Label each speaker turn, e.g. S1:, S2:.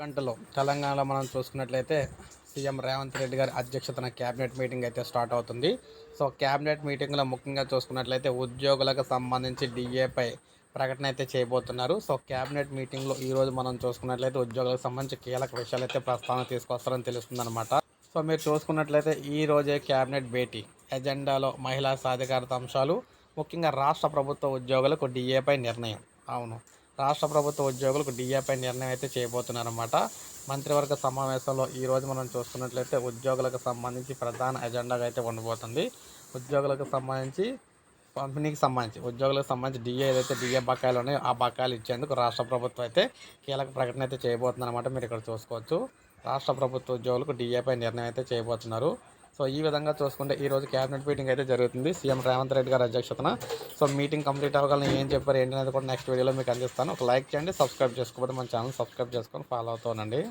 S1: గంటలో తెలంగాణలో మనం చూసుకున్నట్లయితే సీఎం రేవంత్ రెడ్డి గారి అధ్యక్షతన క్యాబినెట్ మీటింగ్ అయితే స్టార్ట్ అవుతుంది. సో క్యాబినెట్ మీటింగ్లో ముఖ్యంగా చూసుకున్నట్లయితే ఉద్యోగులకు సంబంధించి డిఏపై ప్రకటన అయితే చేయబోతున్నారు. సో క్యాబినెట్ మీటింగ్లో ఈరోజు మనం చూసుకున్నట్లయితే ఉద్యోగులకు సంబంధించి కీలక విషయాలు అయితే ప్రస్తావన తీసుకొస్తారని తెలుస్తుందన్నమాట. సో మీరు చూసుకున్నట్లయితే ఈ రోజే క్యాబినెట్ భేటీ ఎజెండాలో మహిళా సాధికారత అంశాలు, ముఖ్యంగా రాష్ట్ర ప్రభుత్వ ఉద్యోగులకు డిఏపై నిర్ణయం. అవును, రాష్ట్ర ప్రభుత్వ ఉద్యోగులకు డిఏపై నిర్ణయం అయితే చేయబోతున్నారన్నమాట. మంత్రివర్గ సమావేశంలో ఈరోజు మనం చూసుకున్నట్లయితే ఉద్యోగులకు సంబంధించి ప్రధాన ఎజెండాగా అయితే ఉండబోతుంది. ఉద్యోగులకు సంబంధించి ఉద్యోగులకు సంబంధించి డిఏ ఏదైతే డిఏ బకాయిలు ఉన్నాయో ఆ బకాయిలు ఇచ్చేందుకు రాష్ట్ర ప్రభుత్వం అయితే కీలక ప్రకటన అయితే చేయబోతుంది అనమాట. మీరు ఇక్కడ చూసుకోవచ్చు, రాష్ట్ర ప్రభుత్వ ఉద్యోగులకు డిఏపై నిర్ణయం అయితే చేయబోతున్నారు. సో ఈ విధంగా చూసుకుంటే ఈరోజు క్యాబినెట్ మీటింగ్ అయితే జరుగుతుంది సీఎం రేవంత్ రెడ్డి గారి అధ్యక్షతన. సో మీటింగ్ కంప్లీట్ అవ్వగలని ఏం చెప్పారు ఏంటి అనేది కూడా నెక్స్ట్ వీడియోలో మీకు అందిస్తాను. ఒక లైక్ చేయండి, సబ్స్క్రైబ్ చేసుకోకపోతే మన ఛానల్ సబ్స్క్రైబ్ చేసుకొని ఫాలో అవుతానండి.